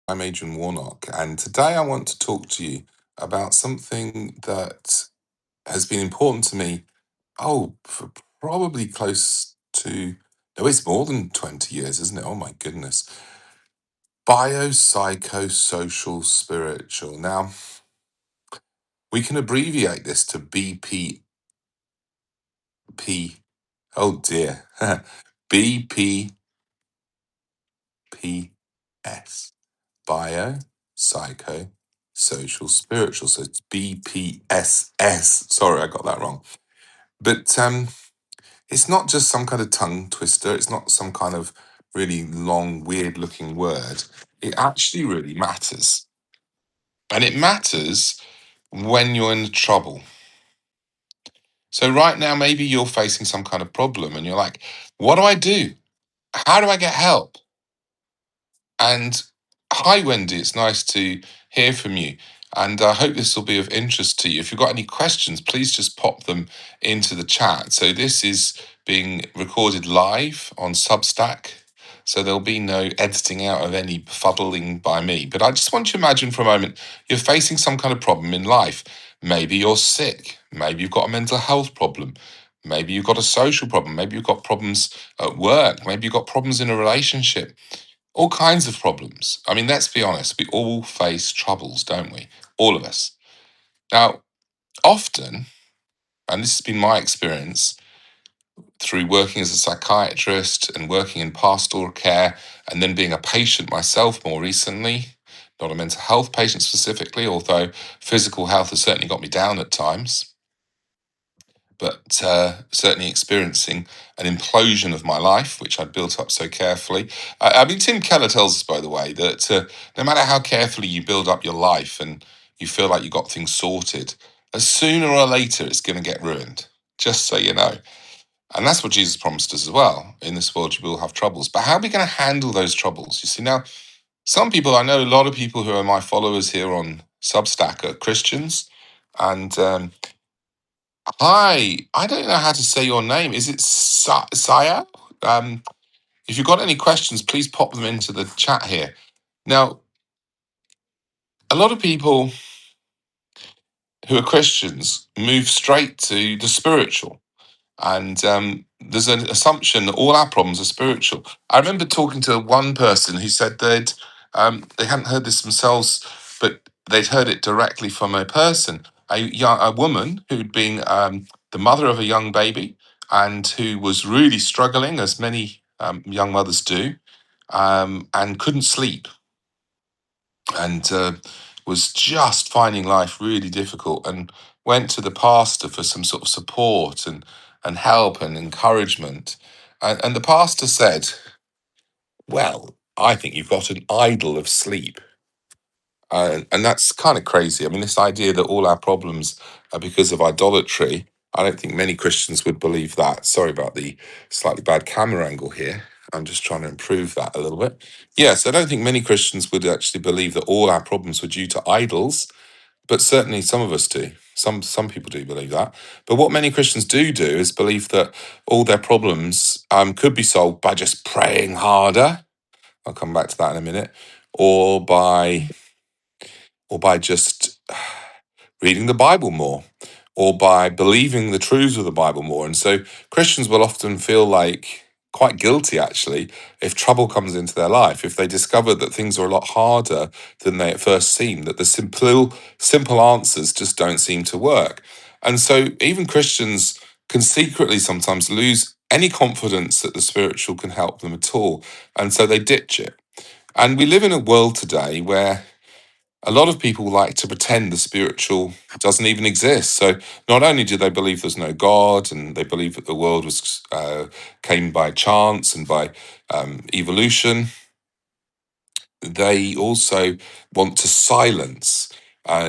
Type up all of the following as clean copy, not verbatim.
I'm Adrian Warnock, and today I want to talk to you about something that has been important to me, for probably close to, no, it's more than 20 years, isn't it? Oh my goodness. Biopsychosocial spiritual. Now, we can abbreviate this to BPP. Oh dear. BPPS. Bio, psycho, social, spiritual. So it's BPSS. Sorry, I got that wrong. But it's not just some kind of tongue twister. It's not some kind of really long, weird looking word. It actually really matters. And it matters when you're in trouble. So right now, maybe you're facing some kind of problem and you're like, what do I do? How do I get help? And hi, Wendy, it's nice to hear from you. And I hope this will be of interest to you. If you've got any questions, please just pop them into the chat. So, this is being recorded live on Substack. So, there'll be no editing out of any befuddling by me. But I just want you to imagine for a moment you're facing some kind of problem in life. Maybe you're sick. Maybe you've got a mental health problem. Maybe you've got a social problem. Maybe you've got problems at work. Maybe you've got problems in a relationship, all kinds of problems. I mean, let's be honest, we all face troubles, don't we? All of us. Now, often, and this has been my experience through working as a psychiatrist and working in pastoral care, and then being a patient myself more recently, not a mental health patient specifically, although physical health has certainly got me down at times, but certainly experiencing an implosion of my life, which I'd built up so carefully. I mean, Tim Keller tells us, by the way, that no matter how carefully you build up your life and you feel like you got things sorted, sooner or later it's going to get ruined, just so you know. And that's what Jesus promised us as well. In this world, you will have troubles. But how are we going to handle those troubles? You see, now, some people, I know a lot of people who are my followers here on Substack are Christians. And hi, I don't know how to say your name. Is it Saya? If you've got any questions, please pop them into the chat here. Now, a lot of people who are Christians move straight to the spiritual. And there's an assumption that all our problems are spiritual. I remember talking to one person who said they hadn't heard this themselves, but they'd heard it directly from a person, a woman who'd been the mother of a young baby and who was really struggling, as many young mothers do, and couldn't sleep, and was just finding life really difficult, and went to the pastor for some sort of support and help and encouragement. And the pastor said, well, I think you've got an idol of sleep. And that's kind of crazy. I mean, this idea that all our problems are because of idolatry, I don't think many Christians would believe that. Sorry about the slightly bad camera angle here. I'm just trying to improve that a little bit. Yes, I don't think many Christians would actually believe that all our problems were due to idols, but certainly some of us do. Some people do believe that. But what many Christians do is believe that all their problems could be solved by just praying harder. I'll come back to that in a minute, or by just reading the Bible more, or by believing the truths of the Bible more. And so Christians will often feel like quite guilty, actually, if trouble comes into their life, if they discover that things are a lot harder than they at first seem, that the simple answers just don't seem to work. And so even Christians can secretly sometimes lose any confidence that the spiritual can help them at all. And so they ditch it. And we live in a world today where a lot of people like to pretend the spiritual doesn't even exist. So not only do they believe there's no God, and they believe that the world was came by chance and by evolution, they also want to silence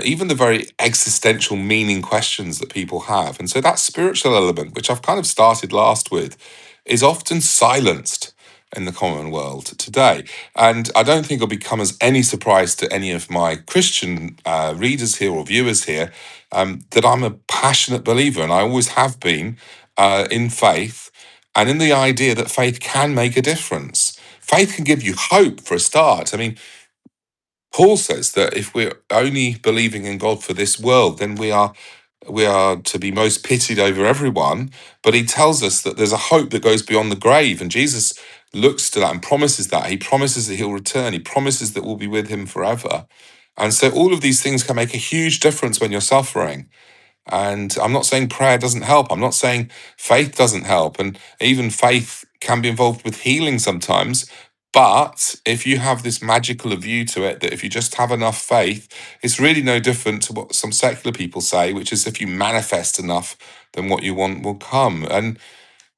even the very existential meaning questions that people have. And so that spiritual element, which I've kind of started last with, is often silenced in the common world today. And I don't think it'll become as any surprise to any of my Christian readers here or viewers here that I'm a passionate believer, and I always have been, in faith and in the idea that faith can make a difference. Faith can give you hope for a start. I mean, Paul says that if we're only believing in God for this world, then we are to be most pitied over everyone. But he tells us that there's a hope that goes beyond the grave, and Jesus looks to that and promises that. He promises that he'll return. He promises that we'll be with him forever. And so all of these things can make a huge difference when you're suffering. And I'm not saying prayer doesn't help. I'm not saying faith doesn't help. And even faith can be involved with healing sometimes. But if you have this magical view to it, that if you just have enough faith, it's really no different to what some secular people say, which is if you manifest enough, then what you want will come. And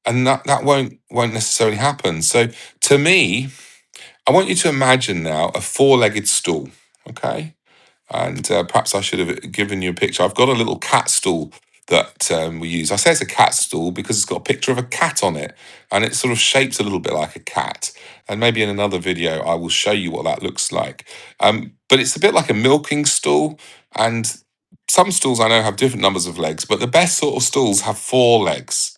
that won't necessarily happen. So to me, I want you to imagine now a four-legged stool. Okay. And perhaps I should have given you a picture. I've got a little cat stool that we use. I say it's a cat stool because it's got a picture of a cat on it, and it's sort of shaped a little bit like a cat. And maybe in another video, I will show you what that looks like. But it's a bit like a milking stool, and some stools I know have different numbers of legs, but the best sort of stools have four legs.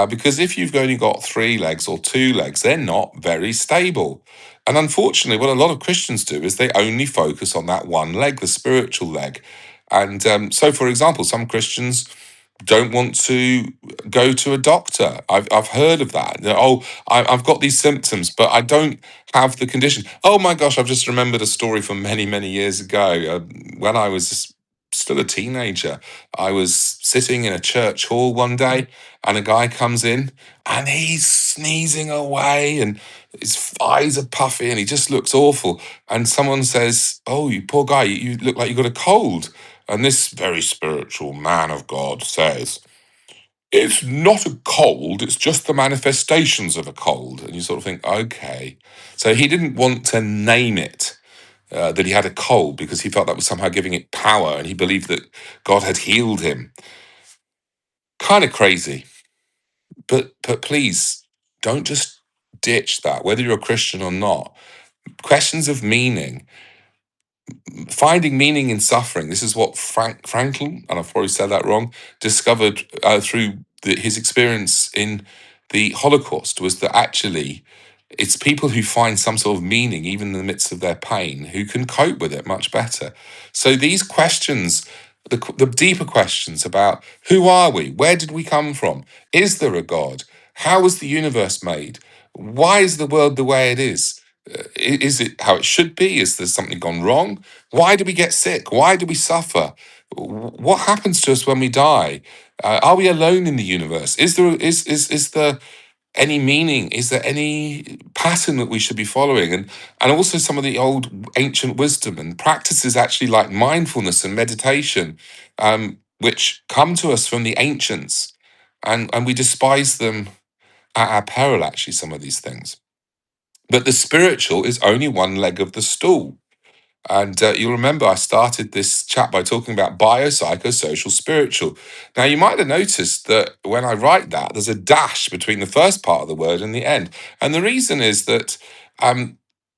Because if you've only got three legs or two legs, they're not very stable. And unfortunately, what a lot of Christians do is they only focus on that one leg, the spiritual leg. And so, for example, some Christians don't want to go to a doctor. I've heard of that. Oh, I've got these symptoms, but I don't have the condition. Oh my gosh, I've just remembered a story from many, many years ago. When I was still a teenager, I was sitting in a church hall one day, and a guy comes in, and he's sneezing away, and his eyes are puffy, and he just looks awful. And someone says, "Oh, you poor guy, you look like you got a cold." And this very spiritual man of God says, "It's not a cold, it's just the manifestations of a cold." And you sort of think, okay. So he didn't want to name it, that he had a cold, because he felt that was somehow giving it power, and he believed that God had healed him. Kind of crazy. But please, don't just ditch that, whether you're a Christian or not. Questions of meaning, finding meaning in suffering. This is what Franklin, and I've probably said that wrong, discovered through his experience in the Holocaust, was that actually it's people who find some sort of meaning even in the midst of their pain who can cope with it much better. So these questions, the deeper questions about who are we, where did we come from, is there a God, how was the universe made, why is the world the way it is, is it how it should be? Is there something gone wrong? Why do we get sick? Why do we suffer? What happens to us when we die? Are we alone in the universe? Is there any meaning? Is there any pattern that we should be following? And also some of the old ancient wisdom and practices, actually like mindfulness and meditation, which come to us from the ancients, and we despise them at our peril. Actually, some of these things. But the spiritual is only one leg of the stool. And you'll remember I started this chat by talking about biopsychosocial-spiritual. Now, you might have noticed that when I write that, there's a dash between the first part of the word and the end. And the reason is that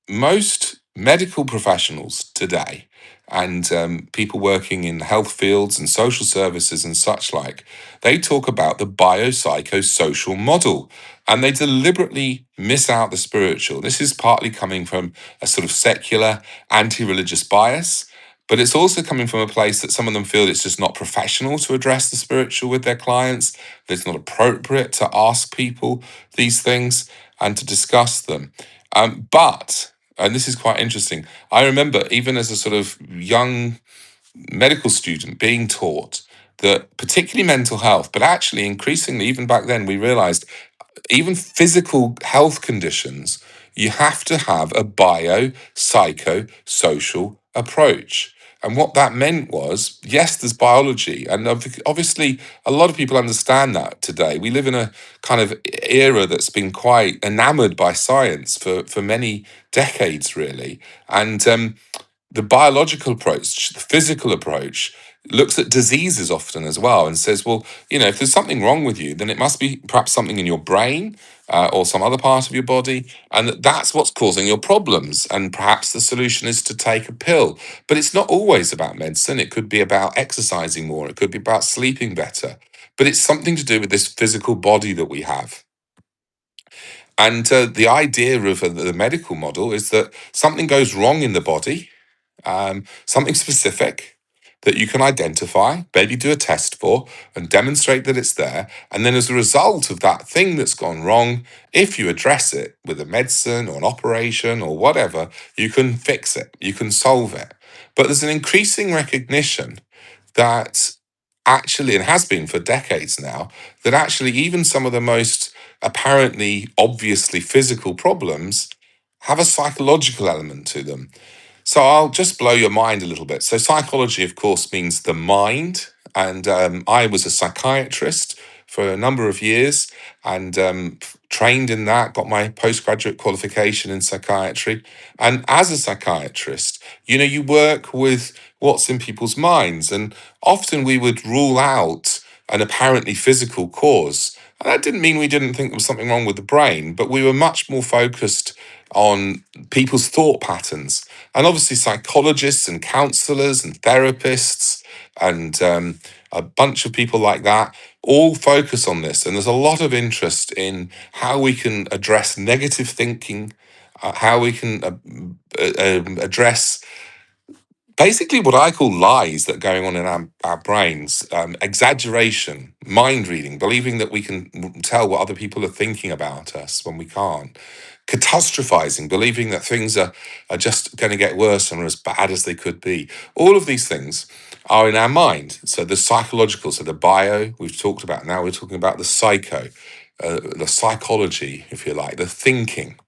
most medical professionals today, and people working in health fields and social services and such like, they talk about the biopsychosocial model, and they deliberately miss out the spiritual. This is partly coming from a sort of secular, anti-religious bias, but it's also coming from a place that some of them feel it's just not professional to address the spiritual with their clients, that it's not appropriate to ask people these things and to discuss them. But, and this is quite interesting, I remember even as a sort of young medical student being taught that particularly mental health, but actually increasingly, even back then, we realized even physical health conditions, you have to have a bio-psycho-social approach. And what that meant was, yes, there's biology. And obviously, a lot of people understand that today. We live in a kind of era that's been quite enamored by science for many decades, really. And the biological approach, the physical approach, looks at diseases often as well and says, well, if there's something wrong with you, then it must be perhaps something in your brain or some other part of your body, and that's what's causing your problems. And perhaps the solution is to take a pill. But it's not always about medicine. It could be about exercising more. It could be about sleeping better. But it's something to do with this physical body that we have. And the idea of the medical model is that something goes wrong in the body, something specific that you can identify, maybe do a test for, and demonstrate that it's there. And then as a result of that thing that's gone wrong, if you address it with a medicine or an operation or whatever, you can fix it, you can solve it. But there's an increasing recognition that actually, and has been for decades now, that actually even some of the most apparently obviously physical problems have a psychological element to them. So I'll just blow your mind a little bit. So psychology, of course, means the mind. And I was a psychiatrist for a number of years and trained in that, got my postgraduate qualification in psychiatry. And as a psychiatrist, you work with what's in people's minds. And often we would rule out an apparently physical cause. And that didn't mean we didn't think there was something wrong with the brain, but we were much more focused on people's thought patterns. And obviously, psychologists and counselors and therapists and a bunch of people like that all focus on this. And there's a lot of interest in how we can address negative thinking, how we can address basically what I call lies that are going on in our brains, exaggeration, mind reading, believing that we can tell what other people are thinking about us when we can't, catastrophizing, believing that things are just going to get worse and are as bad as they could be. All of these things are in our mind. So the psychological, so the bio we've talked about, now we're talking about the psycho, the psychology, if you like, the thinking.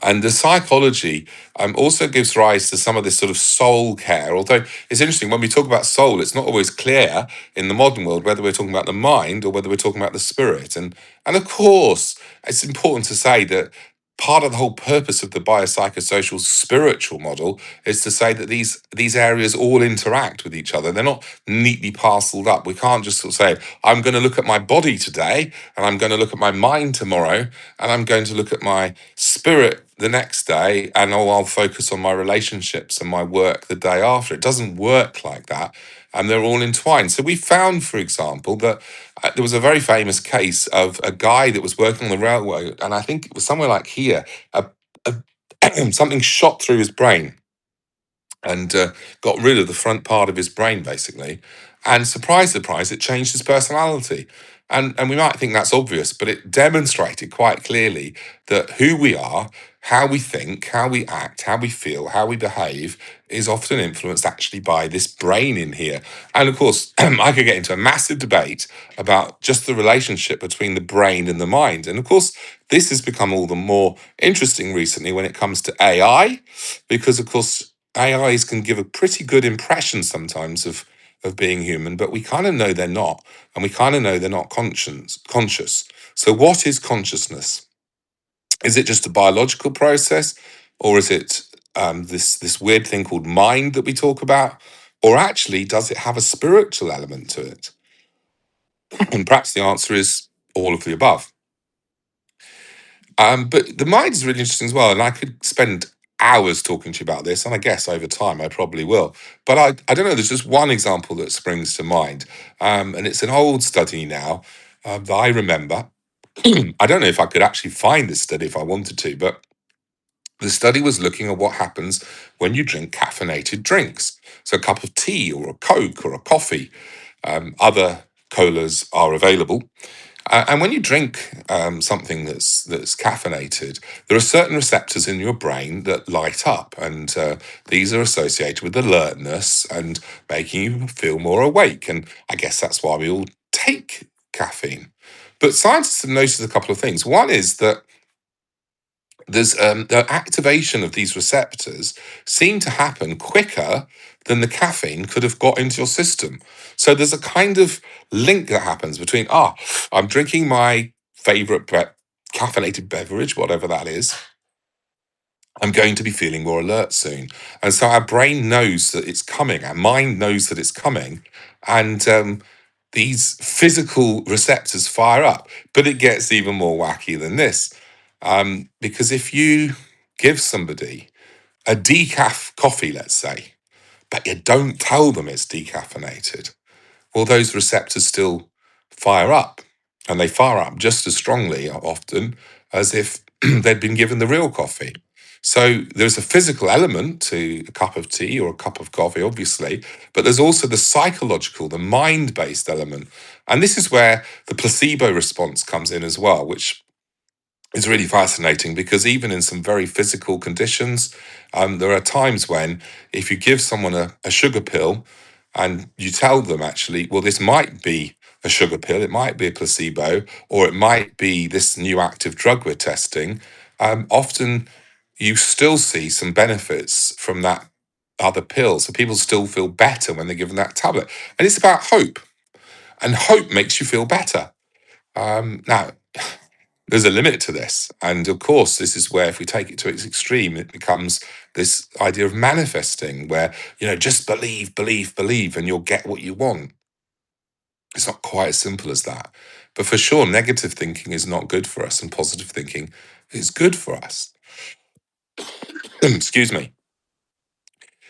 And the psychology also gives rise to some of this sort of soul care. Although it's interesting, when we talk about soul, it's not always clear in the modern world whether we're talking about the mind or whether we're talking about the spirit. And of course, it's important to say that part of the whole purpose of the biopsychosocial spiritual model is to say that these areas all interact with each other. They're not neatly parceled up. We can't just sort of say, I'm going to look at my body today, and I'm going to look at my mind tomorrow, and I'm going to look at my spirit the next day, and I'll focus on my relationships and my work the day after. It doesn't work like that. And they're all entwined. So we found, for example, that there was a very famous case of a guy that was working on the railway, and I think it was somewhere like here, a something shot through his brain and got rid of the front part of his brain, basically. And surprise, surprise, it changed his personality. And we might think that's obvious, but it demonstrated quite clearly that who we are, how we think, how we act, how we feel, how we behave is often influenced actually by this brain in here. And of course, I could get into a massive debate about just the relationship between the brain and the mind. And of course, this has become all the more interesting recently when it comes to AI, because of course, AIs can give a pretty good impression sometimes of being human, but we kind of know they're not, and we kind of know they're not conscious. So, what is consciousness? Is it just a biological process, or is it this weird thing called mind that we talk about, or actually does it have a spiritual element to it? And perhaps the answer is all of the above. But the mind is really interesting as well, and I could spend hours talking to you about this, and I guess over time I probably will. But I don't know. There's just one example that springs to mind, and it's an old study now that I remember. I don't know if I could actually find this study if I wanted to, but the study was looking at what happens when you drink caffeinated drinks. So a cup of tea or a Coke or a coffee. Other colas are available. And when you drink something that's caffeinated, there are certain receptors in your brain that light up, and these are associated with alertness and making you feel more awake. And I guess that's why we all take caffeine. But scientists have noticed a couple of things. One is that there's the activation of these receptors seem to happen quicker than the caffeine could have got into your system. So there's a kind of link that happens between, I'm drinking my favorite caffeinated beverage, whatever that is. I'm going to be feeling more alert soon. And so our brain knows that it's coming, our mind knows that it's coming. And these physical receptors fire up. But it gets even more wacky than this. Because if you give somebody a decaf coffee, let's say, but you don't tell them it's decaffeinated, well, those receptors still fire up. And they fire up just as strongly often as if they'd been given the real coffee. So there's a physical element to a cup of tea or a cup of coffee, obviously, but there's also the psychological, the mind-based element. And this is where the placebo response comes in as well, which is really fascinating because even in some very physical conditions, there are times when if you give someone a sugar pill and you tell them actually, well, this might be a sugar pill, it might be a placebo, or it might be this new active drug we're testing, often you still see some benefits from that other pill. So people still feel better when they're given that tablet. And it's about hope, and hope makes you feel better. Now, there's a limit to this. And of course, this is where if we take it to its extreme, it becomes this idea of manifesting where, just believe, believe, believe, and you'll get what you want. It's not quite as simple as that. But for sure, negative thinking is not good for us, and positive thinking is good for us. Excuse me.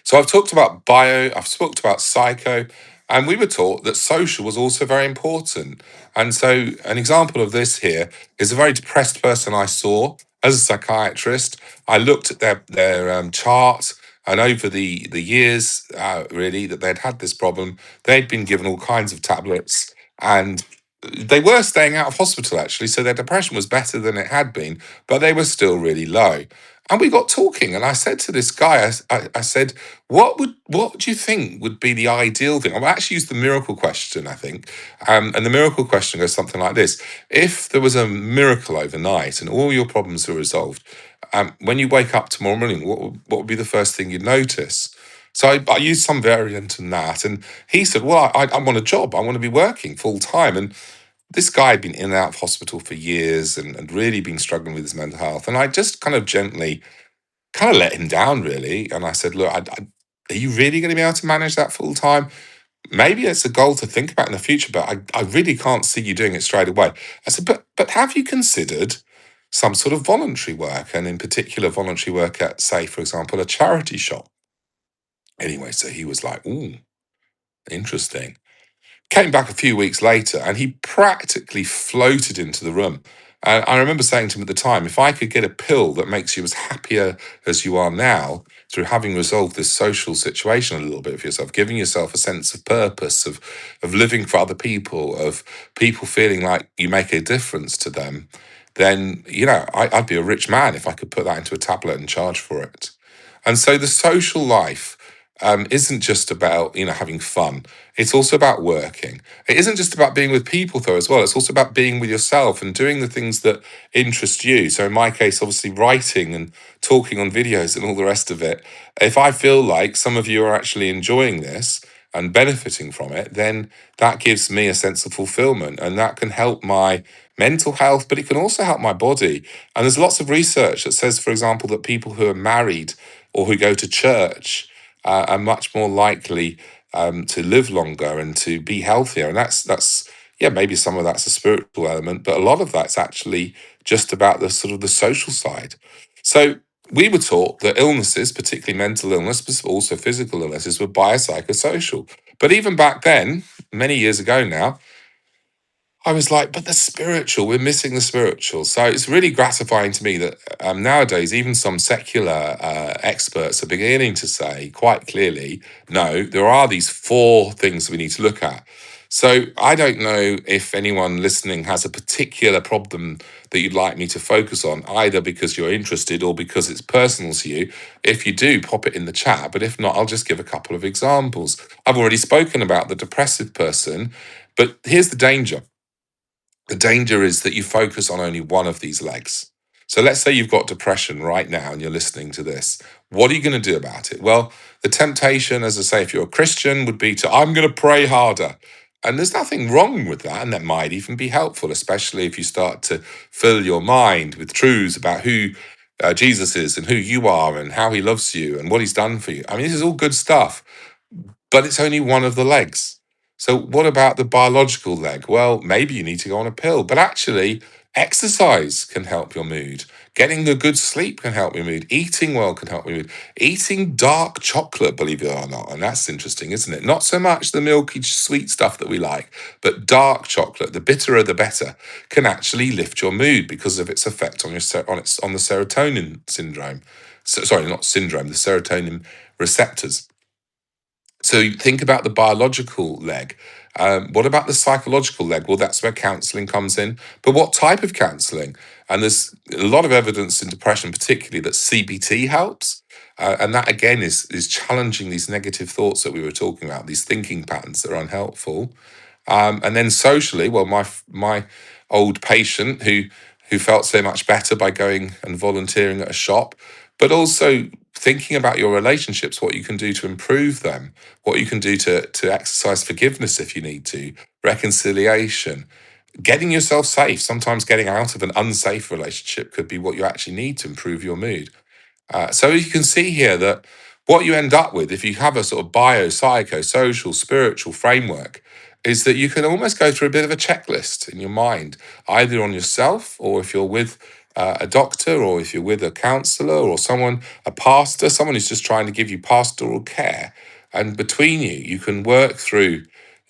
So I've talked about bio, I've talked about psycho, and we were taught that social was also very important. And so an example of this here is a very depressed person I saw as a psychiatrist. I looked at their chart, and over the years, really, that they'd had this problem, they'd been given all kinds of tablets, and they were staying out of hospital actually, so their depression was better than it had been, but they were still really low. And we got talking, and I said to this guy, I said, what do you think would be the ideal thing? I'll actually use the miracle question, I think. And the miracle question goes something like this: if there was a miracle overnight and all your problems were resolved, when you wake up tomorrow morning, what would be the first thing you'd notice? So I used some variant in that, and he said, "Well, I want a job. I want to be working full time." And this guy had been in and out of hospital for years and really been struggling with his mental health. And I just kind of gently kind of let him down, really. And I said, look, are you really going to be able to manage that full time? Maybe it's a goal to think about in the future, but I really can't see you doing it straight away. I said, but have you considered some sort of voluntary work, and in particular, voluntary work at, say, for example, a charity shop? Anyway, so he was like, ooh, interesting. Came back a few weeks later and he practically floated into the room. And I remember saying to him at the time, if I could get a pill that makes you as happier as you are now through having resolved this social situation a little bit for yourself, giving yourself a sense of purpose, of living for other people, of people feeling like you make a difference to them, then, I'd be a rich man if I could put that into a tablet and charge for it. And so the social life isn't just about having fun. It's also about working. It isn't just about being with people though as well. It's also about being with yourself and doing the things that interest you. So in my case, obviously writing and talking on videos and all the rest of it. If I feel like some of you are actually enjoying this and benefiting from it, then that gives me a sense of fulfillment, and that can help my mental health, but it can also help my body. And there's lots of research that says, for example, that people who are married or who go to church are much more likely to live longer and to be healthier. And that's yeah, maybe some of that's a spiritual element, but a lot of that's actually just about the sort of the social side. So we were taught that illnesses, particularly mental illness, but also physical illnesses, were biopsychosocial. But even back then, many years ago now, I was like, but the spiritual, we're missing the spiritual. So it's really gratifying to me that nowadays, even some secular experts are beginning to say quite clearly, no, there are these four things we need to look at. So I don't know if anyone listening has a particular problem that you'd like me to focus on, either because you're interested or because it's personal to you. If you do, pop it in the chat. But if not, I'll just give a couple of examples. I've already spoken about the depressive person, but here's the danger. The danger is that you focus on only one of these legs. So let's say you've got depression right now and you're listening to this. What are you going to do about it? Well, the temptation, as I say, if you're a Christian, would be to, I'm going to pray harder. And there's nothing wrong with that. And that might even be helpful, especially if you start to fill your mind with truths about who Jesus is and who you are and how he loves you and what he's done for you. I mean, this is all good stuff, but it's only one of the legs. So, what about the biological leg? Well, maybe you need to go on a pill, but actually, exercise can help your mood. Getting a good sleep can help your mood. Eating well can help your mood. Eating dark chocolate, believe it or not, and that's interesting, isn't it? Not so much the milky sweet stuff that we like, but dark chocolate, the bitterer the better, can actually lift your mood because of its effect on the serotonin syndrome. sorry, not syndrome, the serotonin receptors. So you think about the biological leg. What about the psychological leg? Well, that's where counselling comes in. But what type of counselling? And there's a lot of evidence in depression, particularly, that CBT helps. And that again is challenging these negative thoughts that we were talking about, these thinking patterns that are unhelpful. And then socially, well, my old patient who felt so much better by going and volunteering at a shop, but also thinking about your relationships, what you can do to improve them, what you can do to exercise forgiveness if you need to, reconciliation, getting yourself safe. Sometimes getting out of an unsafe relationship could be what you actually need to improve your mood. So you can see here that what you end up with, if you have a sort of bio-psycho-social spiritual framework, is that you can almost go through a bit of a checklist in your mind, either on yourself, or if you're with a doctor, or if you're with a counselor or someone, a pastor, someone who's just trying to give you pastoral care. And between you, you can work through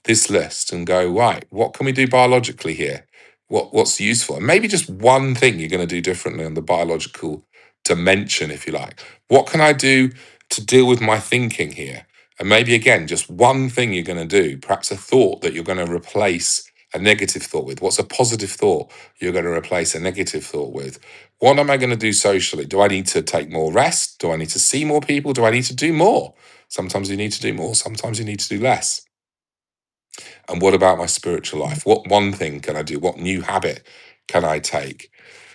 this list and go, right, what can we do biologically here? What's useful? And maybe just one thing you're going to do differently on the biological dimension, if you like. What can I do to deal with my thinking here? And maybe again, just one thing you're going to do, perhaps a thought that you're going to replace a negative thought with. What's a positive thought you're going to replace a negative thought with? What am I going to do socially? Do I need to take more rest? Do I need to see more people? Do I need to do more? Sometimes you need to do more, sometimes you need to do less. And what about my spiritual life? What one thing can I do? What new habit can I take?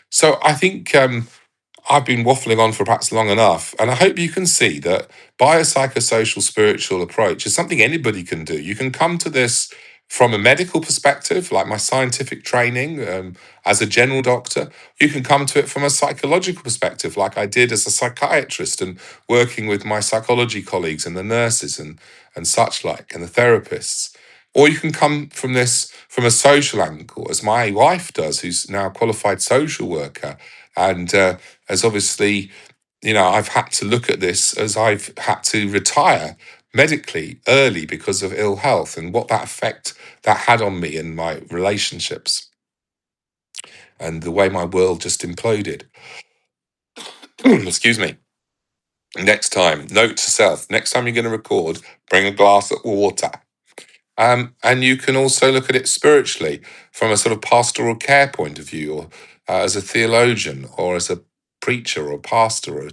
So I think I've been waffling on for perhaps long enough, and I hope you can see that biopsychosocial spiritual approach is something anybody can do. You can come to this from a medical perspective, like my scientific training as a general doctor. You can come to it from a psychological perspective, like I did as a psychiatrist and working with my psychology colleagues and the nurses and such like, and the therapists. Or you can come from this from a social angle, as my wife does, who's now a qualified social worker. And as obviously, I've had to look at this as I've had to retire medically early because of ill health and what that effect that had on me and my relationships and the way my world just imploded. Excuse me. Next time, note to self, next time you're going to record, bring a glass of water. And you can also look at it spiritually from a sort of pastoral care point of view, or as a theologian, or as a preacher or pastor,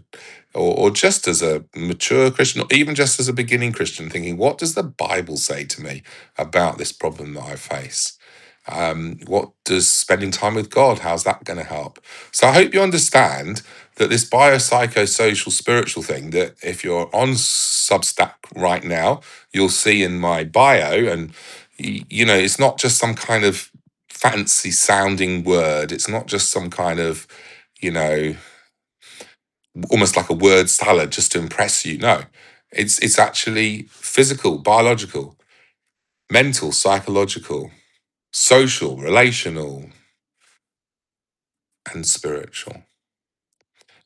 or just as a mature Christian, or even just as a beginning Christian, thinking, what does the Bible say to me about this problem that I face? What does spending time with God, how's that going to help? So I hope you understand that this biopsychosocial spiritual thing, that if you're on Substack right now, you'll see in my bio, and it's not just some kind of fancy sounding word. It's not just some kind of, you know, almost like a word salad just to impress you. No, it's actually physical, biological, mental, psychological, social, relational, and spiritual.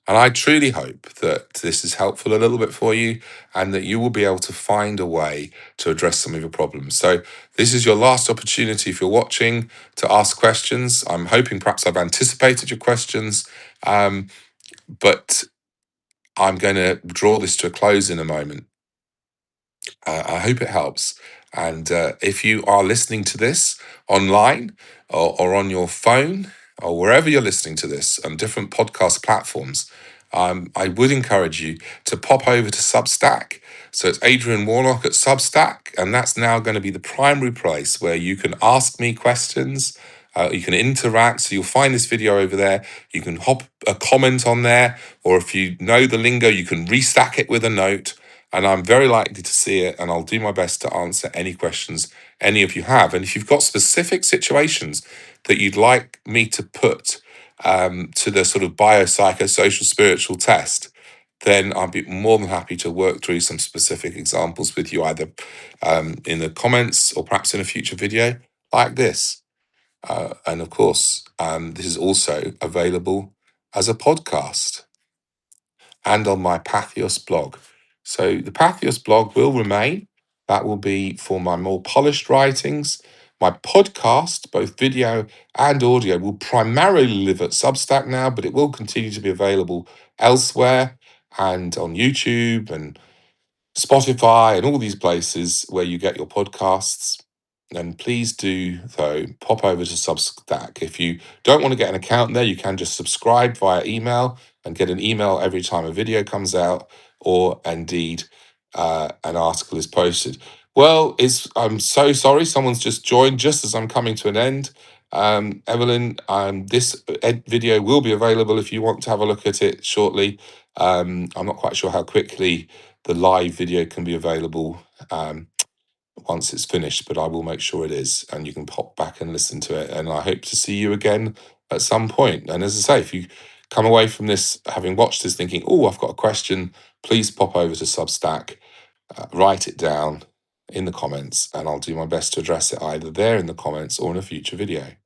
And I truly hope that this is helpful a little bit for you and that you will be able to find a way to address some of your problems. So, this is your last opportunity, if you're watching, to ask questions. I'm hoping perhaps I've anticipated your questions, but I'm going to draw this to a close in a moment. I hope it helps. And if you are listening to this online or on your phone or wherever you're listening to this on different podcast platforms, I would encourage you to pop over to Substack. So it's Adrian Warnock at Substack, and that's now going to be the primary place where you can ask me questions. You can interact. So you'll find this video over there. You can hop a comment on there, or if you know the lingo, you can restack it with a note. And I'm very likely to see it, and I'll do my best to answer any questions any of you have. And if you've got specific situations that you'd like me to put to the sort of biopsychosocial spiritual test, then I'd be more than happy to work through some specific examples with you, either in the comments or perhaps in a future video like this. And of course, this is also available as a podcast and on my Patheos blog. So the Patheos blog will remain. That will be for my more polished writings. My podcast, both video and audio, will primarily live at Substack now, but it will continue to be available elsewhere. and on YouTube and Spotify and all these places where you get your podcasts. And please do, though, pop over to Substack. If you don't want to get an account there, you can just subscribe via email and get an email every time a video comes out, or indeed an article is posted. Well, I'm so sorry. Someone's just joined just as I'm coming to an end. Evelyn, this video will be available if you want to have a look at it shortly. I'm not quite sure how quickly the live video can be available once it's finished, but I will make sure it is, and you can pop back and listen to it. And I hope to see you again at some point. And as I say, if you come away from this having watched this thinking, oh, I've got a question, please pop over to Substack, write it down in the comments, and I'll do my best to address it either there in the comments or in a future video.